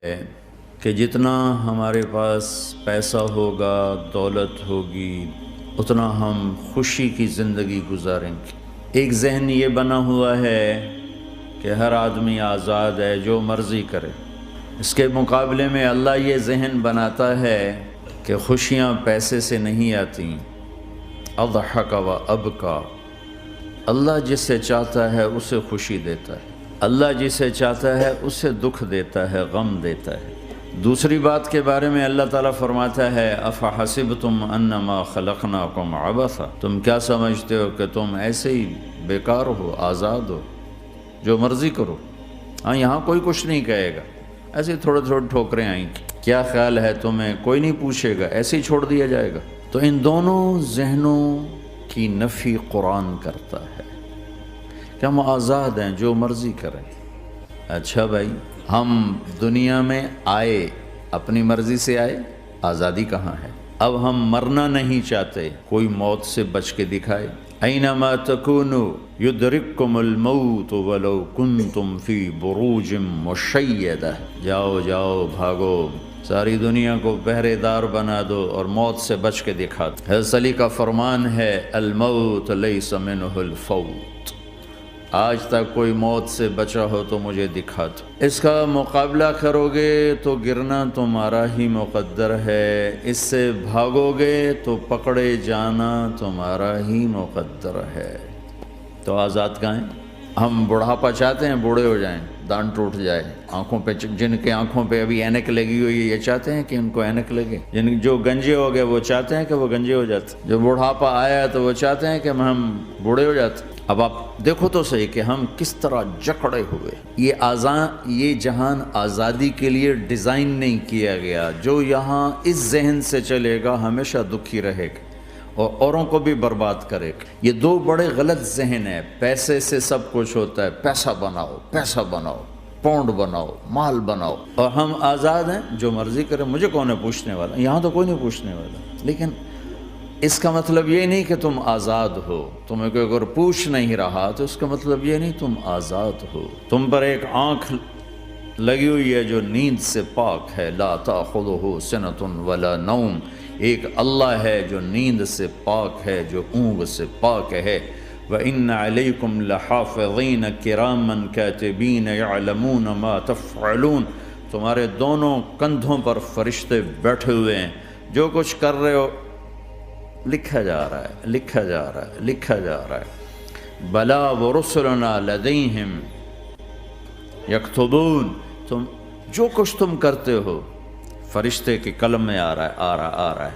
ہے کہ جتنا ہمارے پاس پیسہ ہوگا، دولت ہوگی، اتنا ہم خوشی کی زندگی گزاریں گے۔ ایک ذہن یہ بنا ہوا ہے کہ ہر آدمی آزاد ہے، جو مرضی کرے۔ اس کے مقابلے میں اللہ یہ ذہن بناتا ہے کہ خوشیاں پیسے سے نہیں آتی۔ اضحک و ابکا، اللہ جسے چاہتا ہے اسے خوشی دیتا ہے، اللہ جسے چاہتا ہے اسے دکھ دیتا ہے، غم دیتا ہے۔ دوسری بات کے بارے میں اللہ تعالیٰ فرماتا ہے افحسبتم انما خلقناکم عبثا، تم کیا سمجھتے ہو کہ تم ایسے ہی بیکار ہو، آزاد ہو، جو مرضی کرو۔ ہاں، یہاں کوئی کچھ نہیں کہے گا، ایسے تھوڑے تھوڑے ٹھوکریں آئیں گی۔ کیا خیال ہے تمہیں؟ کوئی نہیں پوچھے گا، ایسے ہی چھوڑ دیا جائے گا۔ تو ان دونوں ذہنوں کی نفی قرآن کرتا ہے کہ ہم آزاد ہیں، جو مرضی کریں۔ اچھا بھائی، ہم دنیا میں آئے اپنی مرضی سے آئے، آزادی کہاں ہے؟ اب ہم مرنا نہیں چاہتے، کوئی موت سے بچ کے دکھائے۔ اینما تکونوا یدرککم الموت ولو کنتم فی بروج مشیدہ، جاؤ جاؤ بھاگو، ساری دنیا کو پہرے دار بنا دو اور موت سے بچ کے دکھا دو۔ حضرت علی کا فرمان ہے الموت لیس منہ الفوت، آج تک کوئی موت سے بچا ہو تو مجھے دکھا دو۔ اس کا مقابلہ کرو گے تو گرنا تمہارا ہی مقدر ہے، اس سے بھاگو گے تو پکڑے جانا تمہارا ہی مقدر ہے۔ تو آزاد کہاں ہیں؟ ہم بڑھاپا چاہتے ہیں، بوڑھے ہو جائیں، دان ٹوٹ جائے، آنکھوں پہ، جن کے آنکھوں پہ ابھی اینک لگی ہوئی ہے یہ چاہتے ہیں کہ ان کو اینک لگے، جو گنجے ہو گئے وہ چاہتے ہیں کہ وہ گنجے ہو جاتے، جو بڑھاپا آیا تو وہ چاہتے ہیں کہ ہم بوڑھے ہو جاتے۔ اب آپ دیکھو تو صحیح کہ ہم کس طرح جکڑے ہوئے۔ یہ جہان آزادی کے لیے ڈیزائن نہیں کیا گیا۔ جو یہاں اس ذہن سے چلے گا ہمیشہ دکھی رہے گا اور اوروں کو بھی برباد کرے گا۔ یہ دو بڑے غلط ذہن ہیں۔ پیسے سے سب کچھ ہوتا ہے، پیسہ بناؤ، پیسہ بناؤ، پاؤنڈ بناؤ، مال بناؤ، اور ہم آزاد ہیں، جو مرضی کریں، مجھے کون ہے پوچھنے والا؟ یہاں تو کوئی نہیں پوچھنے والا۔ لیکن اس کا مطلب یہ نہیں کہ تم آزاد ہو۔ تمہیں کوئی اگر پوچھ نہیں رہا تو اس کا مطلب یہ نہیں تم آزاد ہو۔ تم پر ایک آنکھ لگی ہوئی ہے جو نیند سے پاک ہے، لا تأخذہ سنۃ ولا نوم، ایک اللہ ہے جو نیند سے پاک ہے، جو اونگ سے پاک ہے۔ وَإِنَّ عَلَيْكُمْ لَحَافِظِينَ كِرَامًا كَاتِبِينَ يَعْلَمُونَ مَا تَفْعَلُونَ، تمہارے دونوں کندھوں پر فرشتے بیٹھے ہوئے ہیں، جو کچھ کر رہے ہو لکھا جا رہا ہے، لکھا جا رہا ہے، لکھا جا رہا ہے۔ بَلَا وَرُسُلُنَا لَدَيْهِمْ یکتبون، تم جو کچھ تم کرتے ہو فرشتے کے قلم میں آ رہا ہے۔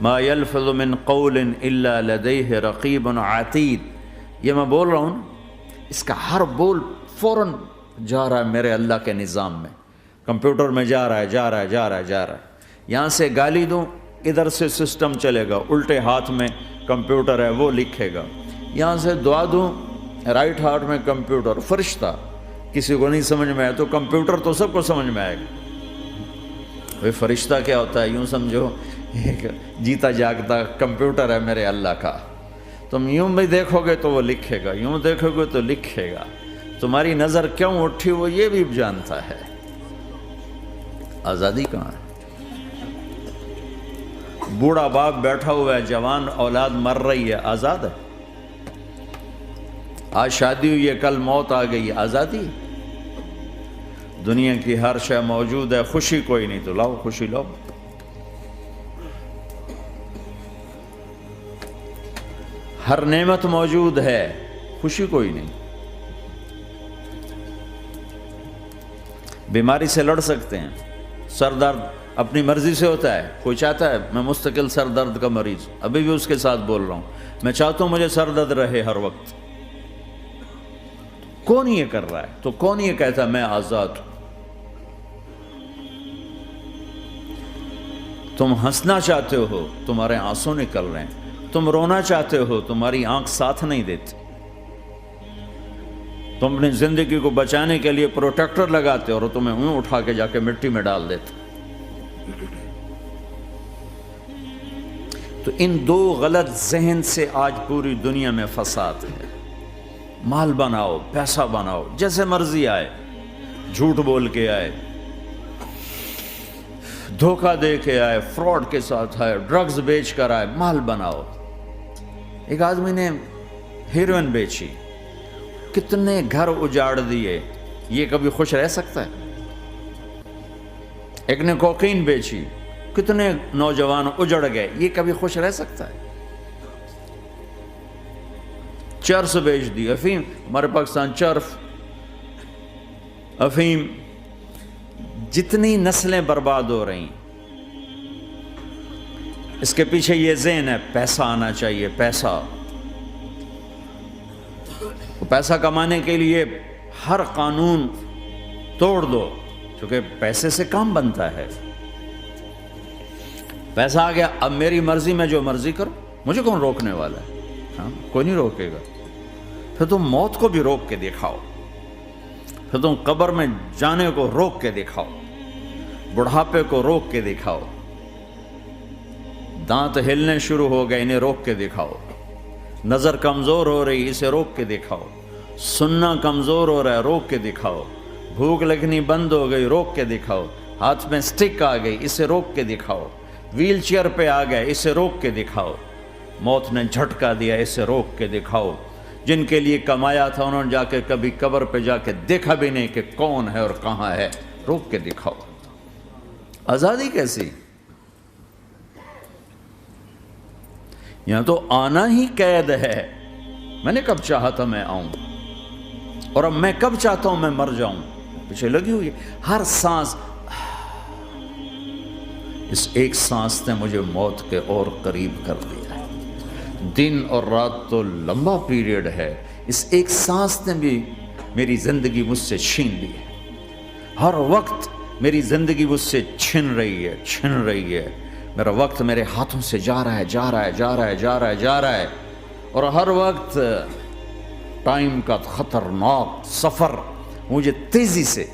ما یلفظ من قول الا لدیہ رقیب عتید، یہ میں بول رہا ہوں، اس کا ہر بول فوراً جا رہا ہے میرے اللہ کے نظام میں، کمپیوٹر میں جا رہا ہے، جا رہا ہے، جا رہا ہے، جا رہا ہے۔ یہاں سے گالی دوں، ادھر سے سسٹم چلے گا، الٹے ہاتھ میں کمپیوٹر ہے وہ لکھے گا۔ یہاں سے دعا دوں، رائٹ ہاتھ میں کمپیوٹر، فرشتہ، کسی کو نہیں سمجھ میں آیا تو کمپیوٹر تو سب کو سمجھ میں آئے گا۔ وہ فرشتہ کیا ہوتا ہے؟ یوں سمجھو ایک جیتا جاگتا کمپیوٹر ہے میرے اللہ کا۔ تم یوں بھی دیکھو گے تو وہ لکھے گا، یوں دیکھو گے تو لکھے گا۔ تمہاری نظر کیوں اٹھی وہ یہ بھی جانتا ہے۔ آزادی کہاں ہے؟ بوڑھا باپ بیٹھا ہوا ہے، جوان اولاد مر رہی ہے، آزاد ہے؟ آج شادی ہوئی ہے، کل موت آ گئی، آزادی؟ دنیا کی ہر شے موجود ہے، خوشی کوئی نہیں، تو لاؤ خوشی لاؤ۔ ہر نعمت موجود ہے، خوشی کوئی نہیں۔ بیماری سے لڑ سکتے ہیں، سر درد اپنی مرضی سے ہوتا ہے۔ کوئی چاہتا ہے میں مستقل سر درد کا مریض ہوں، ابھی بھی اس کے ساتھ بول رہا ہوں، میں چاہتا ہوں مجھے سر درد رہے ہر وقت۔ کون یہ کر رہا ہے؟ تو کون یہ کہتا ہے میں آزاد ہوں؟ تم ہنسنا چاہتے ہو، تمہارے آنسو نکل رہے ہیں۔ تم رونا چاہتے ہو، تمہاری آنکھ ساتھ نہیں دیتی۔ تم اپنی زندگی کو بچانے کے لیے پروٹیکٹر لگاتے اور تمہیں اون اٹھا کے جا کے مٹی میں ڈال دیتے۔ تو ان دو غلط ذہن سے آج پوری دنیا میں فساد ہے۔ مال بناؤ، پیسہ بناؤ، جیسے مرضی آئے، جھوٹ بول کے آئے، دھوکہ دے کے آئے، فراڈ کے ساتھ آئے، ڈرگز بیچ کر آئے، مال بناؤ۔ ایک آدمی نے ہیروئن بیچی، کتنے گھر اجاڑ دیے، یہ کبھی خوش رہ سکتا ہے؟ ایک نے کوکین بیچی، کتنے نوجوان اجڑ گئے، یہ کبھی خوش رہ سکتا ہے؟ چرس بیچ دی، افیم، ہمارے پاکستان چرف، افیم، جتنی نسلیں برباد ہو رہی، اس کے پیچھے یہ ذہن ہے پیسہ آنا چاہیے، پیسہ۔ پیسہ کمانے کے لیے ہر قانون توڑ دو، کیونکہ پیسے سے کام بنتا ہے۔ پیسہ آ گیا، اب میری مرضی، میں جو مرضی کروں، مجھے کون روکنے والا ہے؟ ہاں، کوئی نہیں روکے گا۔ پھر تم موت کو بھی روک کے دکھاؤ، پھر تم قبر میں جانے کو روک کے دکھاؤ، بڑھاپے کو روک کے دکھاؤ، دانت ہلنے شروع ہو گئے، انہیں روک کے دکھاؤ، نظر کمزور ہو رہی، اسے روک کے دکھاؤ، سننا کمزور ہو رہا ہے، روک کے دکھاؤ، بھوک لگنی بند ہو گئی، روک کے دکھاؤ، ہاتھ میں سٹک آ گئی، اسے روک کے دکھاؤ، ویل چیئر پہ آ گئے، اسے روک کے دکھاؤ، موت نے جھٹکا دیا، اسے روک کے دکھاؤ۔ جن کے لیے کمایا تھا انہوں نے جا کے کبھی قبر پہ جا کے دیکھا بھی نہیں کہ کون ہے اور کہاں ہے، روک کے دکھاؤ۔ آزادی کیسی؟ یہاں تو آنا ہی قید ہے۔ میں نے کب چاہا تھا میں آؤں، اور اب میں کب چاہتا ہوں میں مر جاؤں، پیچھے لگی ہوئی ہے۔ ہر سانس، اس ایک سانس نے مجھے موت کے اور قریب کر دیا ہے۔ دن اور رات تو لمبا پیریڈ ہے، اس ایک سانس نے بھی میری زندگی مجھ سے چھین لی ہے۔ ہر وقت میری زندگی مجھ سے چھن رہی ہے، میرا وقت میرے ہاتھوں سے جا رہا ہے، اور ہر وقت ٹائم کا خطرناک سفر مجھے تیزی سے،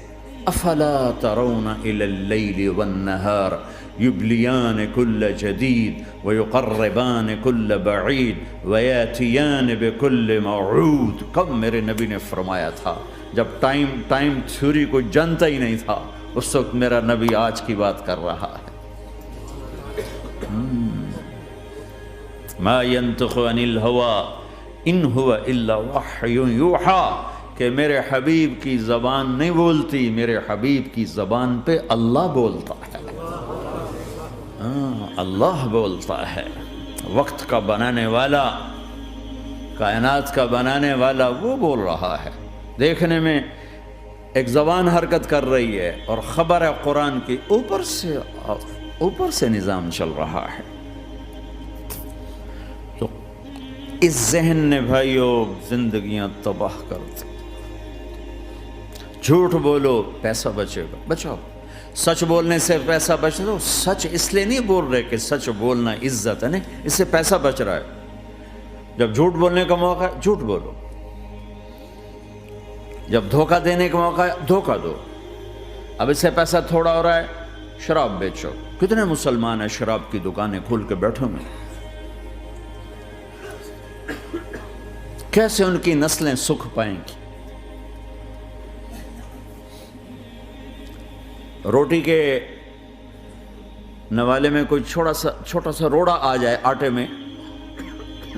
افلا ترون الى اللیل والنہار یبلیان کل جدید ویقربان کل بعید ویاتیان بکل موعود۔ کب میرے نبی نے فرمایا تھا، جب ٹائم تھیوری کو جانتا ہی نہیں تھا، اس وقت میرا نبی آج کی بات کر رہا ہے۔ ما ينطق عن الهوى ان هو الا وحی یوحی، کہ میرے حبیب کی زبان نہیں بولتی، میرے حبیب کی زبان پہ اللہ بولتا ہے، اللہ بولتا ہے۔ وقت کا بنانے والا، کائنات کا بنانے والا وہ بول رہا ہے۔ دیکھنے میں ایک زبان حرکت کر رہی ہے اور خبر ہے قرآن کی، اوپر سے نظام چل رہا ہے۔ تو اس ذہن نے بھائیو زندگیاں تباہ کر دی۔ جھوٹ بولو پیسہ بچے گا، بچاؤ۔ سچ بولنے سے پیسہ بچ رہا، سچ اس لیے نہیں بول رہے کہ سچ بولنا عزت ہے، نہیں، اس سے پیسہ بچ رہا ہے۔ جب جھوٹ بولنے کا موقع ہے جھوٹ بولو، جب دھوکہ دینے کا موقع ہے دھوکہ دو۔ اب اس سے پیسہ تھوڑا ہو رہا ہے، شراب بیچو۔ کتنے مسلمان ہیں شراب کی دکانیں کھول کے بیٹھے ہوئے، کیسے ان کی نسلیں سکھ پائیں گی؟ روٹی کے نوالے میں کوئی چھوٹا سا روڑا آ جائے آٹے میں،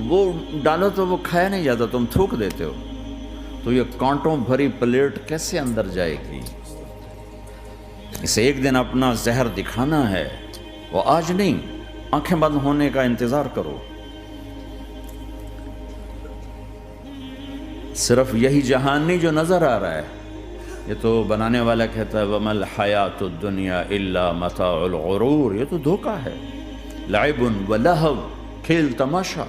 وہ ڈالو تو وہ کھایا نہیں جاتا، تم تھوک دیتے ہو، تو یہ کانٹوں بھری پلیٹ کیسے اندر جائے گی؟ اسے ایک دن اپنا زہر دکھانا ہے، وہ آج نہیں، آنکھیں بند ہونے کا انتظار کرو۔ صرف یہی جہان نہیں جو نظر آ رہا ہے، یہ تو بنانے والا کہتا ہے وَمَا الْحَيَاةُ الدُّنْيَا إِلَّا مَتَاعُ الْغُرُورِ، یہ تو دھوکہ ہے۔ لَعِبٌ وَلَهْوٌ، کھیل تماشا،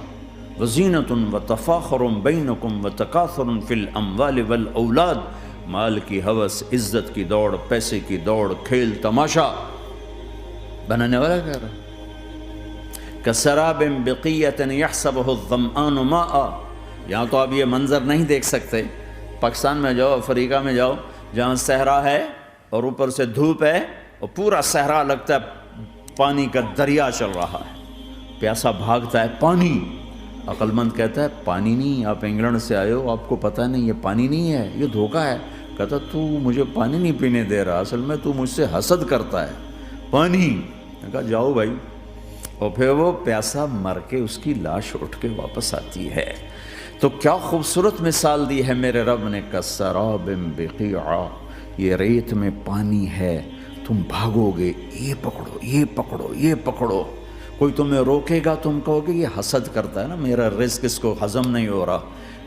وَزِینَةٌ وَتَفَاخُرٌ بَيْنَكُمْ وَتَكَاثُرٌ فِي الْأَمْوَالِ وَالْأَوْلَادِ، مال کی ہوس، عزت کی دوڑ، پیسے کی دوڑ، کھیل تماشا۔ بنانے والا کہہ رہا كَسَرَابٍ بِقِيَّةٍ يَحْسَبُهُ الظَّمْآنُ مَاءً، یہاں تو آپ یہ منظر نہیں دیکھ سکتے۔ پاکستان میں جاؤ، افریقہ میں جاؤ، جہاں صحرا ہے اور اوپر سے دھوپ ہے اور پورا صحرا لگتا ہے پانی کا دریا چل رہا ہے، پیاسا بھاگتا ہے پانی۔ عقل مند کہتا ہے پانی نہیں، آپ انگلینڈ سے آئے ہو، آپ کو پتہ نہیں یہ پانی نہیں ہے، یہ دھوکہ ہے۔ کہتا تو مجھے پانی نہیں پینے دے رہا، اصل میں تو مجھ سے حسد کرتا ہے، پانی. میں کہا جاؤ بھائی. اور پھر وہ پیاسا مر کے اس کی لاش اٹھ کے واپس آتی ہے. تو کیا خوبصورت مثال دی ہے میرے رب نے. کسراب بقیعہ، یہ ریت میں پانی ہے، تم بھاگو گے، یہ پکڑو یہ پکڑو یہ پکڑو. کوئی تمہیں روکے گا، تم کہو گے یہ حسد کرتا ہے نا، میرا رزق اس کو ہضم نہیں ہو رہا،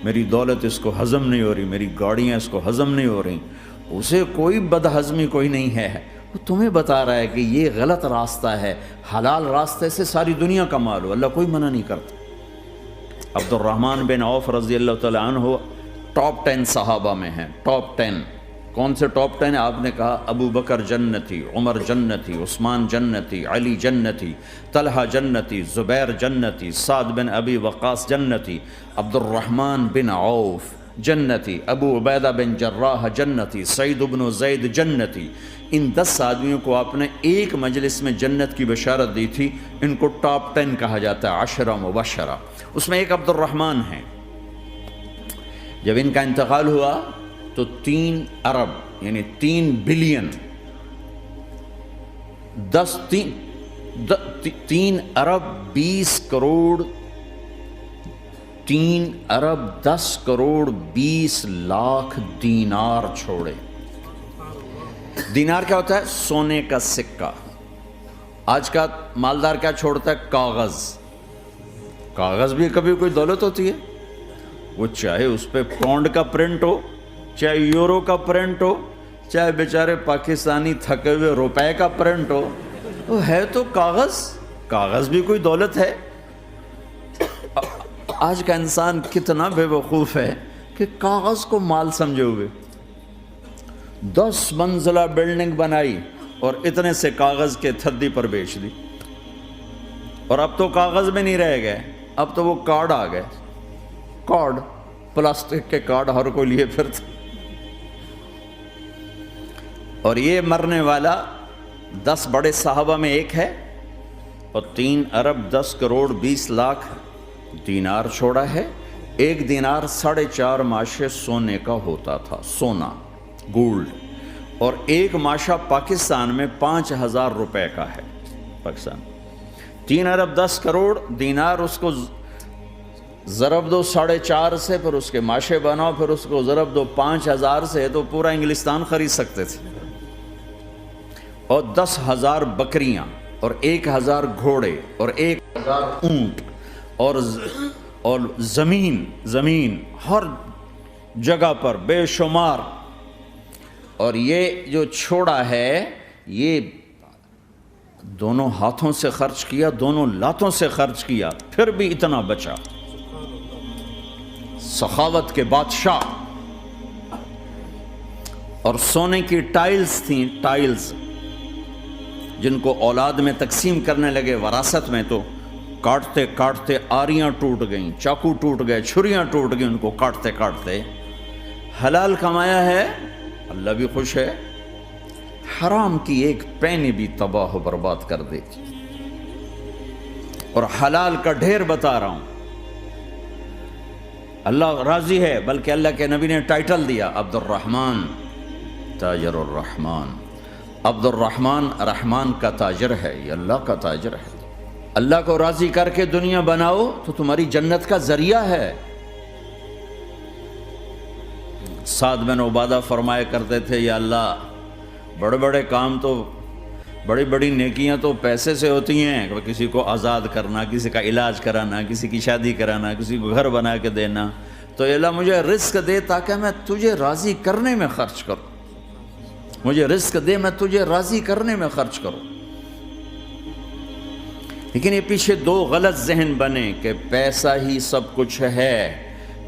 میری دولت اس کو ہضم نہیں ہو رہی، میری گاڑیاں اس کو ہضم نہیں ہو رہی. اسے کوئی بد ہضمی کوئی نہیں ہے، وہ تمہیں بتا رہا ہے کہ یہ غلط راستہ ہے، حلال راستے سے ساری دنیا کا مال ہو. اللہ کوئی منع نہیں کرتا. عبد الرحمن بن عوف رضی اللہ تعالیٰ عنہ ٹاپ 10 صحابہ میں ہیں. ٹاپ 10 کون سے ٹاپ 10 ہیں؟ آپ نے کہا ابو بکر جنتی، عمر جنتی، عثمان جنتی، علی جنتی، طلحہ جنتی، زبیر جنتی، سعد بن ابی وقاص جنتی، عبد الرحمن بن عوف جنتی، ابو عبیدہ بن جراح جنتی، سعید بن زید جنتی. ان 10 آدمیوں کو آپ نے ایک مجلس میں جنت کی بشارت دی تھی. ان کو ٹاپ 10 کہا جاتا ہے، 10 مبشرہ. اس میں ایک عبد الرحمن ہیں. جب ان کا انتقال ہوا تو 3 ارب یعنی 3 بلین 3 ارب 20 کروڑ 3 ارب 10 کروڑ 20 لاکھ دینار چھوڑے. دینار کیا ہوتا ہے؟ سونے کا سکہ. آج کا مالدار کیا چھوڑتا ہے؟ کاغذ. کاغذ بھی کبھی کوئی دولت ہوتی ہے؟ وہ چاہے اس پہ پاؤنڈ کا پرنٹ ہو، چاہے یورو کا پرنٹ ہو، چاہے بیچارے پاکستانی تھکے ہوئے روپے کا پرنٹ ہو، وہ ہے تو کاغذ. کاغذ بھی کوئی دولت ہے. آج کا انسان کتنا بے وقوف ہے کہ کاغذ کو مال سمجھے ہوئے. 10 منزلہ بلڈنگ بنائی اور اتنے سے کاغذ کے تھدی پر بیچ دی. اور اب تو کاغذ میں نہیں رہ گئے، اب تو وہ کارڈ آ گئے. کارڈ، پلاسٹک کے کارڈ ہر کوئی لیے پھرتا. اور یہ مرنے والا 10 بڑے صحابہ میں ایک ہے اور 3 ارب 10 کروڑ 20 لاکھ دینار چھوڑا ہے. ایک دینار 4.5 ماشے سونے کا ہوتا تھا، سونا، گولڈ. اور ایک ماشا پاکستان میں 5,000 روپے کا ہے. پاکستان 3 ارب 10 کروڑ دینار، اس کو ضرب دو 4.5 سے، پھر اس کے ماشے بناؤ، پھر اس کو ضرب دو 5,000 سے، تو پورا انگلستان خرید سکتے تھے. اور 10,000 بکریاں اور 1,000 گھوڑے اور 1,000 اونٹ اور زمین ہر جگہ پر بے شمار. اور یہ جو چھوڑا ہے یہ دونوں ہاتھوں سے خرچ کیا، دونوں لاتوں سے خرچ کیا، پھر بھی اتنا بچا. سخاوت کے بادشاہ. اور سونے کی ٹائلز تھیں، ٹائلز جن کو اولاد میں تقسیم کرنے لگے وراثت میں، تو کاٹتے کاٹتے آریاں ٹوٹ گئیں، چاقو ٹوٹ گئے، چھریاں ٹوٹ گئیں ان کو کاٹتے کاٹتے. حلال کمایا ہے، اللہ بھی خوش ہے. حرام کی ایک پینی بھی تباہ و برباد کر دیتی. اور حلال کا ڈھیر بتا رہا ہوں. اللہ راضی ہے، بلکہ اللہ کے نبی نے ٹائٹل دیا عبد الرحمن تاجر الرحمن. عبد الرحمن رحمان کا تاجر ہے، یہ اللہ کا تاجر ہے. اللہ کو راضی کر کے دنیا بناؤ تو تمہاری جنت کا ذریعہ ہے. سعد بن عبادہ فرمایا کرتے تھے، یا اللہ بڑے بڑے کام تو، بڑی بڑی نیکیاں تو پیسے سے ہوتی ہیں، کسی کو آزاد کرنا، کسی کا علاج کرانا، کسی کی شادی کرانا، کسی کو گھر بنا کے دینا. تو اللہ مجھے رزق دے تاکہ میں تجھے راضی کرنے میں خرچ کروں. مجھے رزق دے، میں تجھے راضی کرنے میں خرچ کروں. لیکن یہ پیچھے 2 غلط ذہن بنے کہ پیسہ ہی سب کچھ ہے.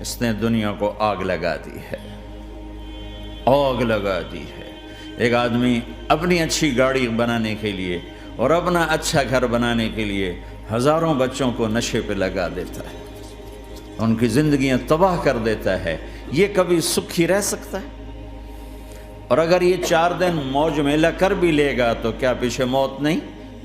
اس نے دنیا کو آگ لگا دی ہے، آگ لگا دی ہے. ایک آدمی اپنی اچھی گاڑی بنانے کے لیے اور اپنا اچھا گھر بنانے کے لیے ہزاروں بچوں کو نشے پہ لگا دیتا ہے، ان کی زندگیاں تباہ کر دیتا ہے. یہ کبھی سکھی رہ سکتا ہے؟ اور اگر یہ 4 دن موج میلہ کر بھی لے گا تو کیا پیچھے موت نہیں؟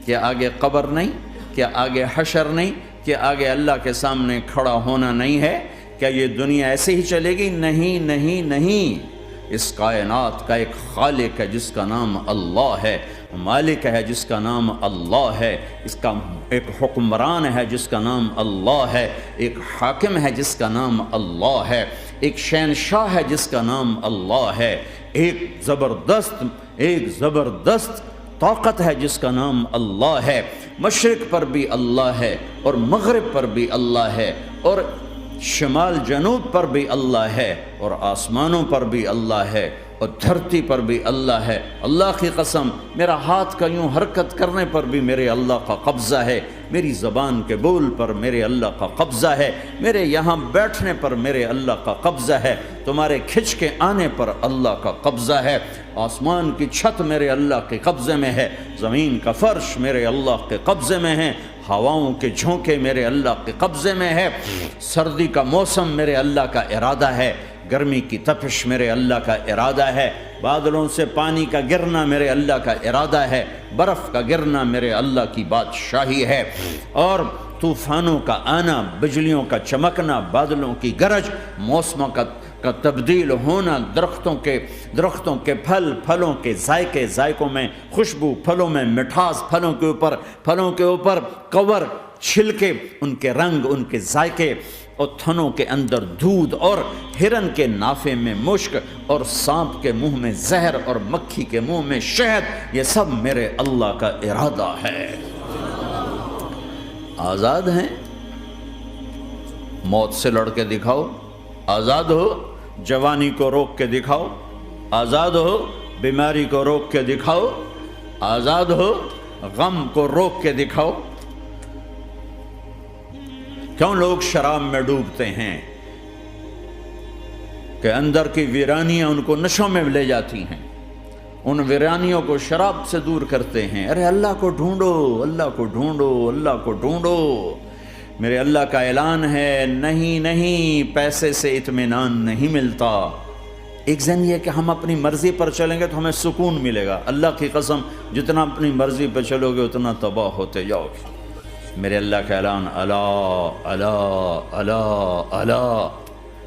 کیا آگے قبر نہیں؟ کیا آگے حشر نہیں؟ کیا آگے اللہ کے سامنے کھڑا ہونا نہیں ہے؟ کیا یہ دنیا ایسے ہی چلے گی؟ نہیں نہیں نہیں. اس کائنات کا ایک خالق ہے جس کا نام اللہ ہے. مالک ہے جس کا نام اللہ ہے، اس کا ایک حکمران ہے جس کا نام اللہ ہے، ایک حاکم ہے جس کا نام اللہ ہے، ایک شہنشاہ ہے جس کا نام اللہ ہے، ایک زبردست طاقت ہے جس کا نام اللہ ہے۔ مشرق پر بھی اللہ ہے اور مغرب پر بھی اللہ ہے اور شمال جنوب پر بھی اللہ ہے اور آسمانوں پر بھی اللہ ہے اور دھرتی پر بھی اللہ ہے۔ اللہ کی قسم، میرا ہاتھ کا یوں حرکت کرنے پر بھی میرے اللہ کا قبضہ ہے، میری زبان کے بول پر میرے اللہ کا قبضہ ہے، میرے یہاں بیٹھنے پر میرے اللہ کا قبضہ ہے، تمہارے کھچ کے آنے پر اللہ کا قبضہ ہے۔ آسمان کی چھت میرے اللہ کے قبضے میں ہے، زمین کا فرش میرے اللہ کے قبضے میں ہے، ہواؤں کے جھونکے میرے اللہ کے قبضے میں ہے، سردی کا موسم میرے اللہ کا ارادہ ہے، گرمی کی تپش میرے اللہ کا ارادہ ہے، بادلوں سے پانی کا گرنا میرے اللہ کا ارادہ ہے، برف کا گرنا میرے اللہ کی بادشاہی ہے، اور طوفانوں کا آنا، بجلیوں کا چمکنا، بادلوں کی گرج، موسموں کا تبدیل ہونا، درختوں کے پھلوں کے ذائقوں میں خوشبو، پھلوں میں مٹھاس، پھلوں کے اوپر کور، چھلکے، ان کے رنگ، ان کے ذائقے، اور تھنوں کے اندر دودھ، اور ہرن کے نافے میں مشک، اور سانپ کے منہ میں زہر، اور مکھی کے منہ میں شہد، یہ سب میرے اللہ کا ارادہ ہے۔ آزاد ہیں؟ موت سے لڑ کے دکھاؤ، آزاد ہو؟ جوانی کو روک کے دکھاؤ، آزاد ہو؟ بیماری کو روک کے دکھاؤ، آزاد ہو؟ غم کو روک کے دکھاؤ۔ کیوں لوگ شراب میں ڈوبتے ہیں؟ کہ اندر کی ویرانیاں ان کو نشوں میں لے جاتی ہیں، ان ویرانیوں کو شراب سے دور کرتے ہیں۔ ارے اللہ کو ڈھونڈو، اللہ کو ڈھونڈو، اللہ کو ڈھونڈو۔ میرے اللہ کا اعلان ہے، نہیں پیسے سے اطمینان نہیں ملتا۔ ایک ذہن یہ کہ ہم اپنی مرضی پر چلیں گے تو ہمیں سکون ملے گا۔ اللہ کی قسم، جتنا اپنی مرضی پہ چلو گے اتنا تباہ ہوتے جاؤ گے۔ میرے اللہ کا اعلان، اللہ اللہ اللہ اللہ،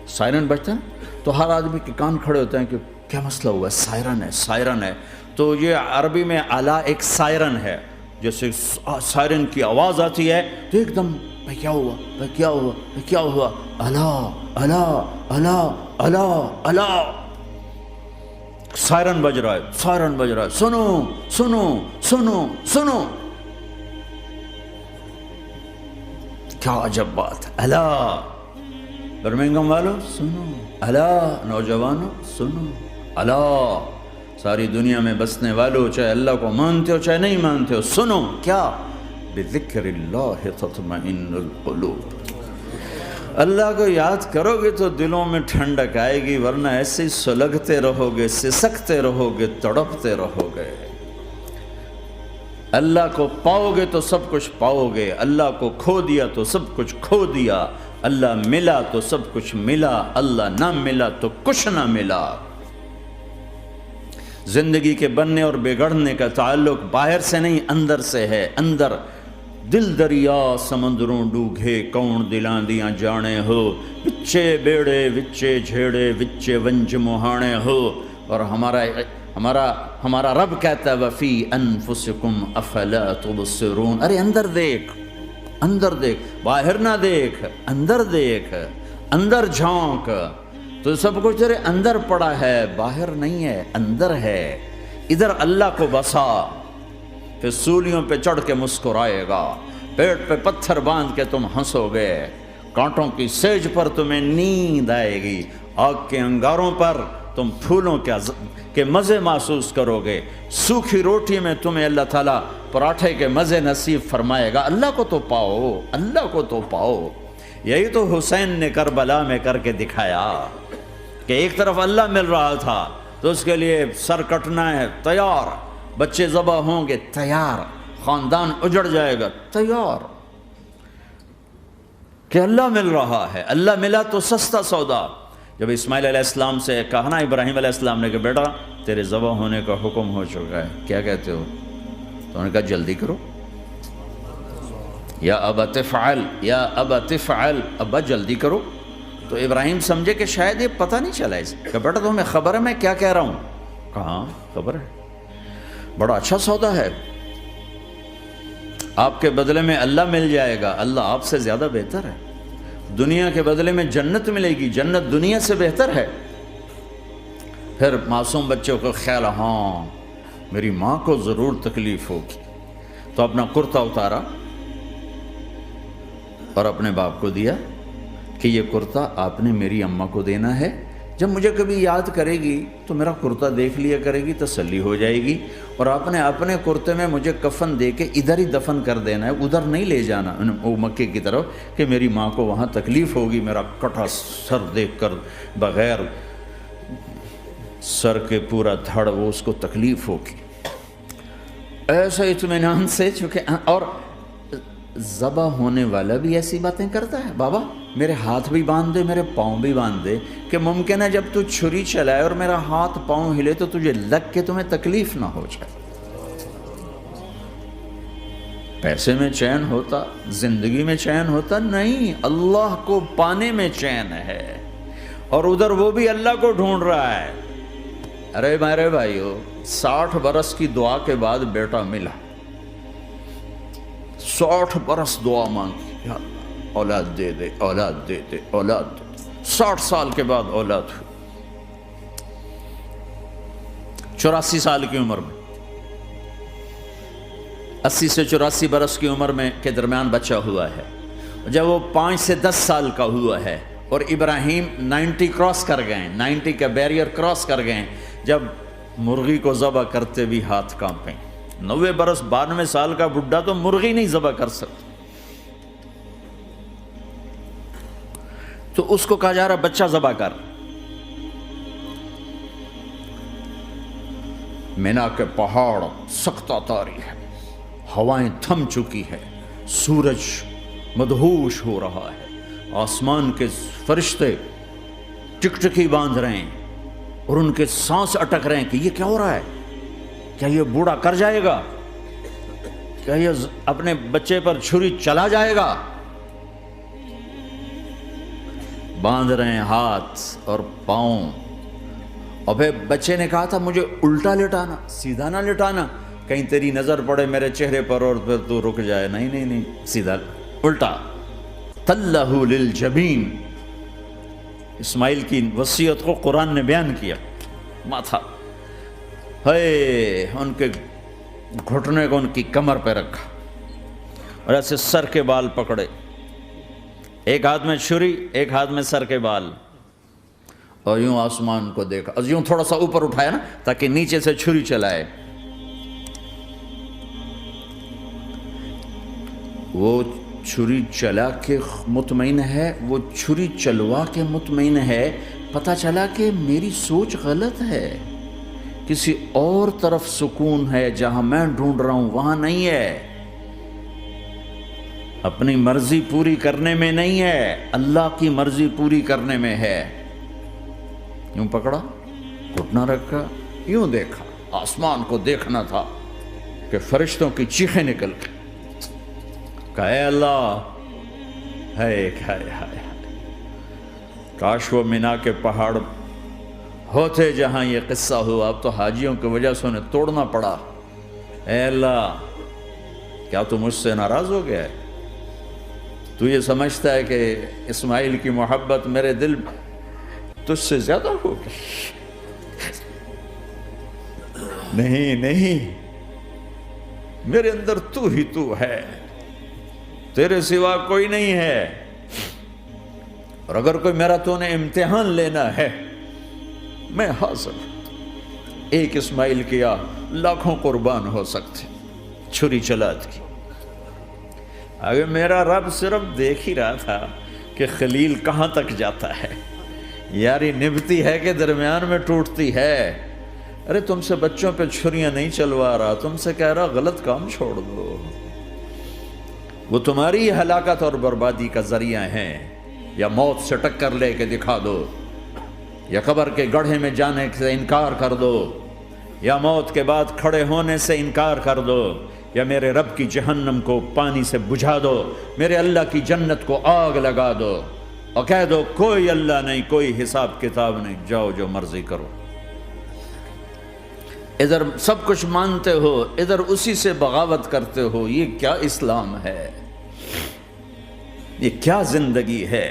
سائرن بجتا ہے تو ہر آدمی کے کان کھڑے ہوتے ہیں کہ کیا مسئلہ ہوا ہے، سائرن ہے۔ تو یہ عربی میں اعلیٰ ایک سائرن ہے، جیسے سائرن کی آواز آتی ہے تو ایک دم بھائی کیا ہوا، اللہ اللہ اللہ اللہ اللہ، سائرن بج رہا ہے، سنو سنو سنو سنو، کیا عجب بات ہے۔ اللہ برمنگم والوں سنو، اللہ نوجوانوں سنو، اللہ ساری دنیا میں بسنے والوں، چاہے اللہ کو مانتے ہو چاہے نہیں مانتے ہو، سنو۔ کیا؟ بذکر اللہ تطمئن القلوب، اللہ کو یاد کرو گے تو دلوں میں ٹھنڈک آئے گی، ورنہ ایسے ہی سلگتے رہو گے، سسکتے رہو گے، تڑپتے رہو گے۔ اللہ کو پاؤ گے تو سب کچھ پاؤ گے، اللہ کو کھو دیا تو سب کچھ کھو دیا، اللہ ملا تو سب کچھ ملا، اللہ نہ ملا تو کچھ نہ ملا۔ زندگی کے بننے اور بگڑنے کا تعلق باہر سے نہیں اندر سے ہے۔ اندر دل دریا سمندروں ڈوگے، کون دلاں دیاں جانے ہو، وچے بیڑے وچے جھیڑے وچے ونج مہانے ہو۔ اور ہمارا رب کہتا ہے وفی انفسکم افلا تبصرون، ارے اندر دیکھ، باہر نہ دیکھ، اندر جھونک، تو سب کچھ تیرے اندر پڑا ہے، باہر نہیں ہے، اندر ہے۔ ادھر اللہ کو بسا، پھر سولیوں پہ چڑھ کے مسکرائے گا، پیٹ پہ پتھر باندھ کے تم ہنسو گے، کانٹوں کی سیج پر تمہیں نیند آئے گی، آگ کے انگاروں پر تم پھولوں کے مزے محسوس کرو گے، سوکھی روٹی میں تمہیں اللہ تعالیٰ پراٹھے کے مزے نصیب فرمائے گا۔ اللہ کو تو پاؤ، اللہ کو تو پاؤ۔ یہی تو حسین نے کربلا میں کر کے دکھایا کہ ایک طرف اللہ مل رہا تھا تو اس کے لیے سر کٹنا ہے تیار، بچے ذبح ہوں گے تیار، خاندان اجڑ جائے گا تیار، کہ اللہ مل رہا ہے۔ اللہ ملا تو سستا سودا۔ جب اسماعیل علیہ السلام سے کہا نا ابراہیم علیہ السلام نے کہ بیٹا تیرے ذبح ہونے کا حکم ہو چکا ہے، کیا کہتے ہو؟ تو انہوں نے کہا جلدی کرو، یا ابا تفعل، یا ابا تفعل، ابا جلدی کرو۔ تو ابراہیم سمجھے کہ شاید یہ پتہ نہیں چلا اسے، کہ بیٹا تمہیں خبر ہے میں کیا کہہ رہا ہوں؟ کہاں خبر ہے؟ بڑا اچھا سودا ہے، آپ کے بدلے میں اللہ مل جائے گا، اللہ آپ سے زیادہ بہتر ہے، دنیا کے بدلے میں جنت ملے گی، جنت دنیا سے بہتر ہے۔ پھر معصوم بچوں کو خیال، ہاں میری ماں کو ضرور تکلیف ہوگی، تو اپنا کرتا اتارا اور اپنے باپ کو دیا کہ یہ کرتا آپ نے میری اماں کو دینا ہے، جب مجھے کبھی یاد کرے گی تو میرا کرتا دیکھ لیا کرے گی، تسلی ہو جائے گی، اور آپ نے اپنے کرتے میں مجھے کفن دے کے ادھر ہی دفن کر دینا ہے، ادھر نہیں لے جانا وہ مکے کی طرف کہ میری ماں کو وہاں تکلیف ہوگی، میرا کٹا سر دیکھ کر بغیر سر کے پورا دھڑ وہ اس کو تکلیف ہوگی۔ ایسا اطمینان سے، چونکہ اور ذبح ہونے والا بھی ایسی باتیں کرتا ہے، بابا میرے ہاتھ بھی باندھ دے، میرے پاؤں بھی باندھ دے، کہ ممکن ہے جب تو چھری چلائے اور میرا ہاتھ پاؤں ہلے تو تجھے لگ کے تمہیں تکلیف نہ ہو جائے۔ پیسے میں چین ہوتا، زندگی میں چین ہوتا نہیں، اللہ کو پانے میں چین ہے، اور ادھر وہ بھی اللہ کو ڈھونڈ رہا ہے۔ ارے میرے بھائیو، 60 برس کی دعا کے بعد بیٹا ملا، 60 برس دعا مانگی، یا اللہ اولاد دے دے، اولاد دے دے، اولاد دے دے، 60 سال کے بعد اولاد ہوئی، 84 سال کی عمر میں، 80 سے 84 برس کی عمر میں کے درمیان بچہ ہوا ہے۔ جب وہ 5 سے 10 سال کا ہوا ہے اور ابراہیم 90 کراس کر گئے، 90 کا بیریئر کراس کر گئے، جب مرغی کو ذبح کرتے بھی ہاتھ کانپیں، 90 برس 92 سال کا بڈھا تو مرغی نہیں ذبح کر سکتا، تو اس کو کہا جا رہا بچہ ذبح کر۔ مینا کے پہاڑ سختہ تاری ہے، ہوائیں تھم چکی ہے، سورج مدہوش ہو رہا ہے، آسمان کے فرشتے ٹکٹکی باندھ رہے ہیں اور ان کے سانس اٹک رہے ہیں کہ یہ کیا ہو رہا ہے، کیا یہ بوڑھا کر جائے گا، کیا یہ اپنے بچے پر چھری چلا جائے گا؟ باندھ رہے ہیں ہاتھ اور پاؤں، اور پھر بچے نے کہا تھا مجھے الٹا لٹانا، سیدھا نہ لٹانا، کہیں تیری نظر پڑے میرے چہرے پر اور پھر تو رک جائے، نہیں نہیں نہیں، سیدھا الٹا۔ تلہ للجبین، اسماعیل کی وصیت کو قرآن نے بیان کیا، ماتھا ہے ان کے گھٹنے کو ان کی کمر پہ رکھا اور ایسے سر کے بال پکڑے، ایک ہاتھ میں چھری، ایک ہاتھ میں سر کے بال، اور یوں آسمان کو دیکھا، اور یوں تھوڑا سا اوپر اٹھایا نا تاکہ نیچے سے چھری چلائے۔ وہ چھری چلا کے مطمئن ہے، وہ چھری چلوا کے مطمئن ہے، پتہ چلا کہ میری سوچ غلط ہے، کسی اور طرف سکون ہے، جہاں میں ڈھونڈ رہا ہوں وہاں نہیں ہے، اپنی مرضی پوری کرنے میں نہیں ہے، اللہ کی مرضی پوری کرنے میں ہے۔ یوں پکڑا، گھٹنا رکھا، یوں دیکھا، آسمان کو دیکھنا تھا کہ فرشتوں کی چیخیں نکل گئی، کہا اے اللہ، ہائے ہائے ہائے، کاش وہ مینا کے پہاڑ ہوتے جہاں یہ قصہ ہوا، اب تو حاجیوں کی وجہ سے انہیں توڑنا پڑا۔ اے اللہ، کیا تو مجھ سے ناراض ہو گیا ہے؟ تو یہ سمجھتا ہے کہ اسماعیل کی محبت میرے دل تجھ سے زیادہ ہوگی؟ نہیں نہیں، میرے اندر تو ہی تو ہے، تیرے سوا کوئی نہیں ہے، اور اگر کوئی میرا تو نے امتحان لینا ہے میں حاضر ہوں۔ ایک اسماعیل کیا لاکھوں قربان ہو سکتے، چھری چلا دی۔ اگر میرا رب صرف دیکھ ہی رہا تھا کہ خلیل کہاں تک جاتا ہے، یاری نبھتی ہے کہ درمیان میں ٹوٹتی ہے۔ ارے تم سے بچوں پہ چھریاں نہیں چلوا رہا، تم سے کہہ رہا غلط کام چھوڑ دو، وہ تمہاری ہلاکت اور بربادی کا ذریعہ ہیں، یا موت سے ٹکر لے کے دکھا دو، یا قبر کے گڑھے میں جانے سے انکار کر دو، یا موت کے بعد کھڑے ہونے سے انکار کر دو، یا میرے رب کی جہنم کو پانی سے بجھا دو، میرے اللہ کی جنت کو آگ لگا دو، اور کہہ دو کوئی اللہ نہیں، کوئی حساب کتاب نہیں، جاؤ جو مرضی کرو۔ ادھر سب کچھ مانتے ہو، ادھر اسی سے بغاوت کرتے ہو، یہ کیا اسلام ہے؟ یہ کیا زندگی ہے؟